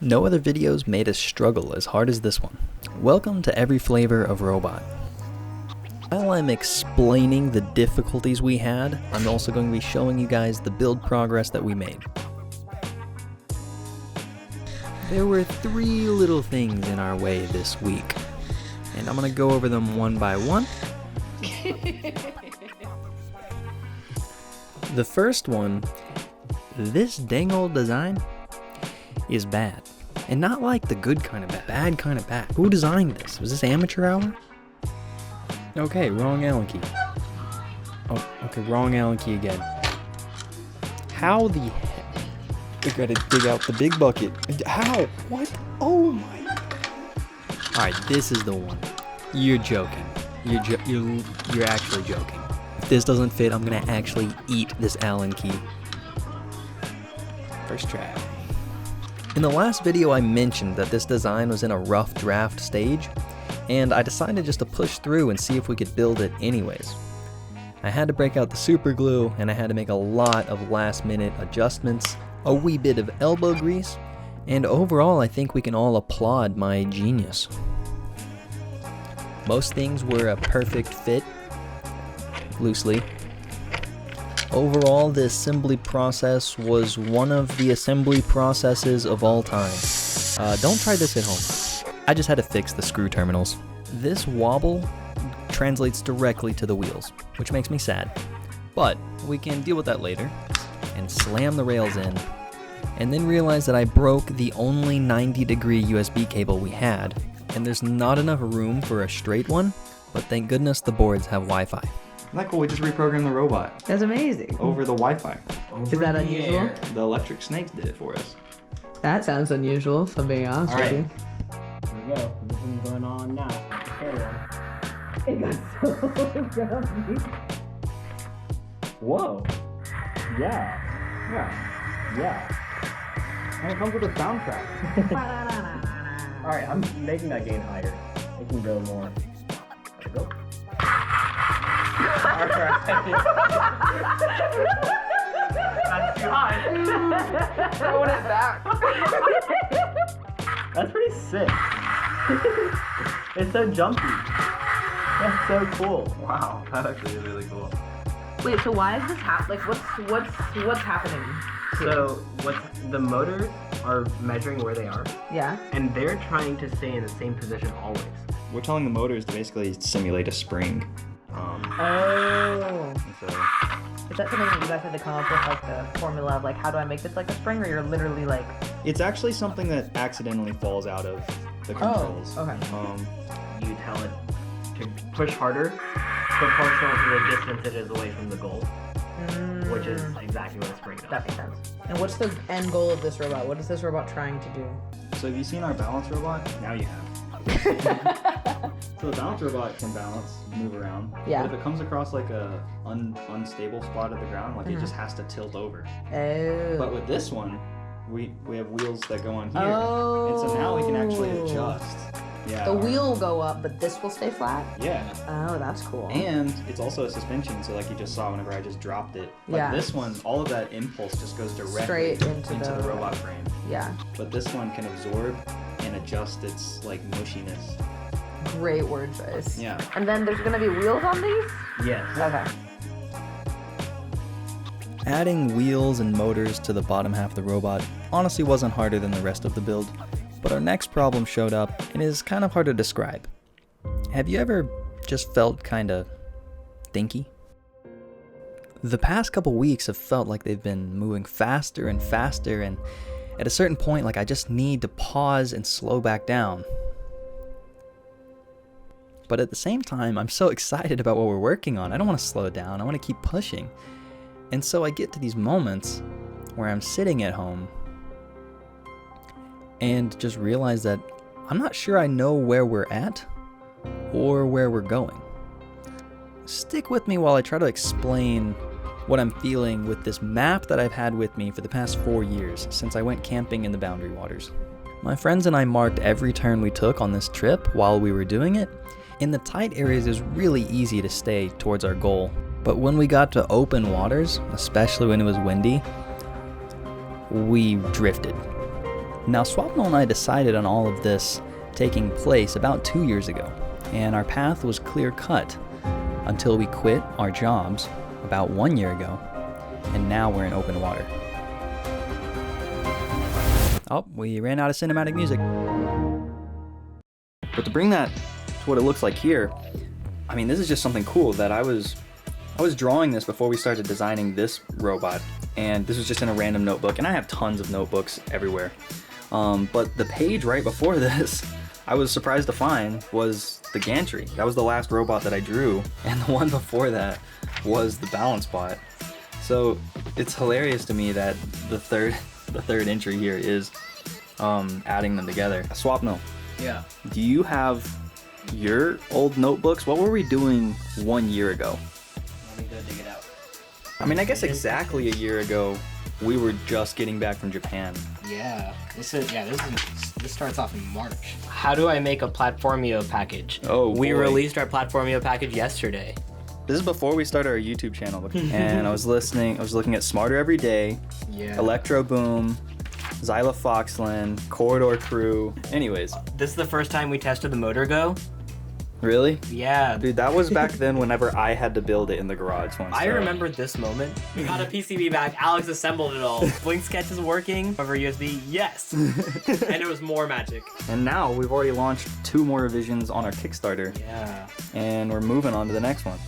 No other videos made us struggle as hard as this one. Welcome to every flavor of robot. While I'm explaining the difficulties we had, I'm also going to be showing you guys the build progress that we made. There were 3 little things in our way this week, and I'm going to go over them one by one. The first one, this dang old design is bad. And not like the good kind of bad kind of bad. Who designed this? Was this amateur hour? Okay, wrong Allen key. Oh, okay, wrong Allen key again. How the heck? We gotta dig out the big bucket. How? What? Oh my. Alright, this is the one. You're joking. You're actually joking. If this doesn't fit, I'm gonna actually eat this Allen key. First try. In the last video I mentioned that this design was in a rough draft stage, and I decided just to push through and see if we could build it anyways. I had to break out the super glue, and I had to make a lot of last minute adjustments, a wee bit of elbow grease, and overall I think we can all applaud my genius. Most things were a perfect fit, loosely. Overall, the assembly process was one of the assembly processes of all time. Don't try this at home. I just had to fix the screw terminals. This wobble translates directly to the wheels, which makes me sad. But we can deal with that later and slam the rails in, and then realize that I broke the only 90-degree USB cable we had, and there's not enough room for a straight one, but thank goodness the boards have Wi-Fi. Isn't that cool? We just reprogrammed the robot. That's amazing. Over the Wi-Fi. Is that unusual? The electric snakes did it for us. That sounds unusual, if I'm being honest with you. Here we go. This one's going on now. Carry on. It got so grumpy. Whoa. Yeah. And it comes with a soundtrack. Alright, I'm making that gain higher. It can go more. There we go. Alright. That's too high. Throwing it back. That's pretty sick. It's so jumpy. That's so cool. Wow, that actually is really cool. Wait, so why is this happening? Like, what's happening? So, the motors are measuring where they are, Yeah. and they're trying to stay in the same position always. We're telling the motors to basically simulate a spring. Oh. So Is that something that you guys had to come up with, like the formula of like, how do I make this like a spring, or you're literally like? it's actually something that accidentally falls out of the controls. Okay. You tell it to push harder, proportional to the distance it is away from the goal, which is exactly what a spring does. That makes sense. And what's the end goal of this robot? What is this robot trying to do? So have you seen our balance robot? Now you have. So the balance robot can balance, move around. Yeah. But if it comes across like a unstable spot of the ground, like it just has to tilt over. Oh. But with this one, we have wheels that go on here. Oh. And so now we can actually adjust. Yeah. The wheel will go up, but this will stay flat? Yeah. Oh, that's cool. And it's also a suspension, so like you just saw whenever I just dropped it. Like Yeah. this one, all of that impulse just goes directly Straight into the the robot frame. Yeah. But this one can absorb and adjust its like mushiness. Great word choice. Yeah. And then there's gonna be wheels on these? Yes. Okay. Adding wheels and motors to the bottom half of the robot honestly wasn't harder than the rest of the build, but our next problem showed up and is kind of hard to describe. Have you ever just felt kinda thinky? The past couple weeks have felt like they've been moving faster and faster, and at a certain point, like I just need to pause and slow back down. But at the same time, I'm so excited about what we're working on. I don't want to slow down. I want to keep pushing. And so I get to these moments where I'm sitting at home and just realize that I'm not sure I know where we're at or where we're going. Stick with me while I try to explain what I'm feeling with this map that I've had with me for the past 4 years since I went camping in the Boundary Waters. My friends and I marked every turn we took on this trip while we were doing it. In the tight areas, it was really easy to stay towards our goal. But when we got to open waters, especially when it was windy, we drifted. Now, Swapnil and I decided on all of this taking place about 2 years ago, and our path was clear cut until we quit our jobs about 1 year ago, and now we're in open water. Oh, we ran out of cinematic music. But to bring that to what it looks like here, I mean, this is just something cool that I was drawing this before we started designing this robot, and this was just in a random notebook, and I have tons of notebooks everywhere. But the page right before this, I was surprised to find, was the gantry. That was the last robot that I drew, and the one before that was the balance bot. So it's hilarious to me that the third entry here is adding them together. Swapnil, Yeah. do you have your old notebooks? What were we doing 1 year ago? Let me go dig it out. I mean, I guess exactly a year ago, we were just getting back from Japan. Yeah, this starts off in March. How do I make a Platformio package? Oh, we boy. released our Platformio package yesterday. This is before we started our YouTube channel, and I was looking at Smarter Every Day, Yeah. Electro Boom, Zyla Foxland, Corridor Crew. Anyways, This is the first time we tested the motor go. really? Yeah. Dude, that was back then whenever I had to build it in the garage once. I remember this moment. We got a PCB back, Alex assembled it all. Blink sketch is working, over USB, yes. And it was more magic. And now we've already launched 2 more revisions on our Kickstarter, Yeah. and we're moving on to the next one.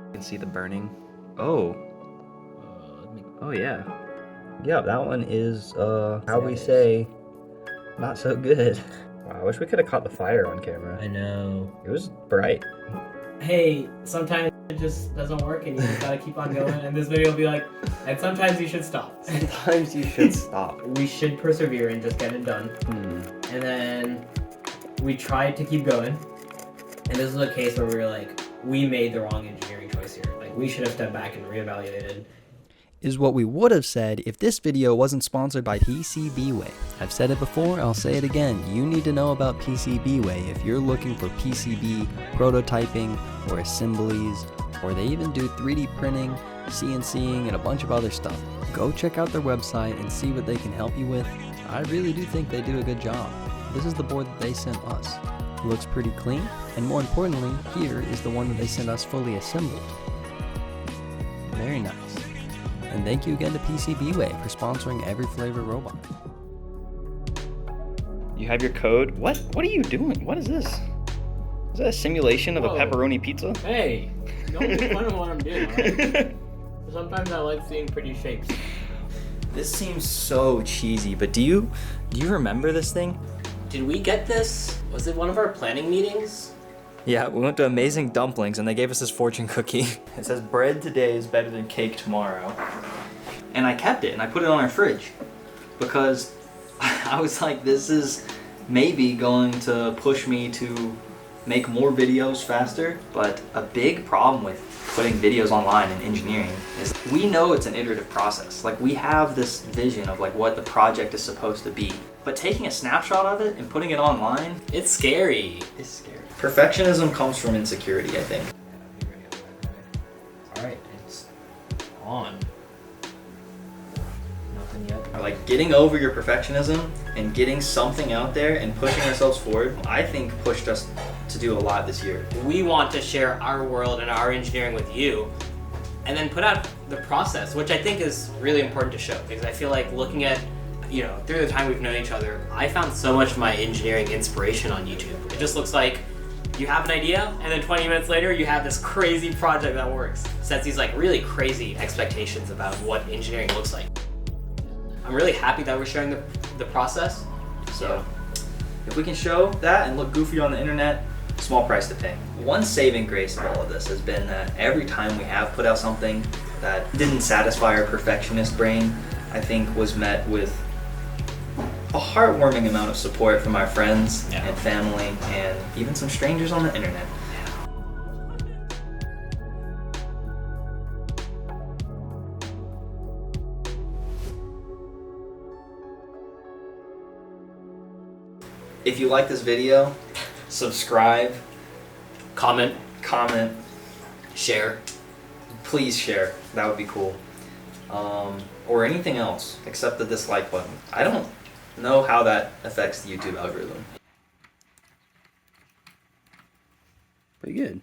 You can see the burning. Oh. Oh yeah. Yeah, that one is how we say not so good. Wow, I wish we could have caught the fire on camera. I know. It was bright. Hey, sometimes it just doesn't work and you just gotta keep on going, and this video will be like, and sometimes you should stop. Sometimes you should stop. We should persevere and just get it done. And then we tried to keep going, and this is a case where we were like, we made the wrong engineering choice here. Like, we should have stepped back and reevaluated. Is what we would have said if this video wasn't sponsored by PCBWay. I've said it before, I'll say it again. You need to know about PCBWay if you're looking for PCB prototyping or assemblies, or they even do 3D printing, CNCing, and a bunch of other stuff. Go check out their website and see what they can help you with. I really do think they do a good job. This is the board that they sent us. It looks pretty clean, and more importantly, here is the one that they sent us fully assembled. Very nice. And thank you again to PCBWay for sponsoring every flavor robot. You have your code. What are you doing? What is this? Is that a simulation of Whoa. a pepperoni pizza? Hey, don't make fun of what I'm doing, alright? Sometimes I like seeing pretty shapes. This seems so cheesy, but do you remember this thing? Did we get this? Was it one of our planning meetings? Yeah, we went to Amazing Dumplings and they gave us this fortune cookie. It says bread today is better than cake tomorrow. And I kept it and I put it on our fridge because I was like, this is maybe going to push me to make more videos faster. But a big problem with putting videos online in engineering is we know it's an iterative process. Like, we have this vision of like what the project is supposed to be, but taking a snapshot of it and putting it online, It's scary. it's scary. Perfectionism comes from insecurity, I think. Alright, it's on. Nothing yet. Or like getting over your perfectionism and getting something out there and pushing ourselves forward, I think pushed us to do a lot this year. We want to share our world and our engineering with you, and then put out the process, which I think is really important to show, because I feel like looking at, through the time we've known each other, I found so much of my engineering inspiration on YouTube. It just looks like you have an idea, and then 20 minutes later, you have this crazy project that works. Sets these like really crazy expectations about what engineering looks like. I'm really happy that we're sharing the process. So if we can show that and look goofy on the internet, small price to pay. One saving grace of all of this has been that every time we have put out something that didn't satisfy our perfectionist brain, I think was met with a heartwarming amount of support from our friends and family and even some strangers on the internet. If you like this video, subscribe, Comment. share. Please share. That would be cool. Or anything else except the dislike button. I don't know how that affects the YouTube algorithm. Pretty good.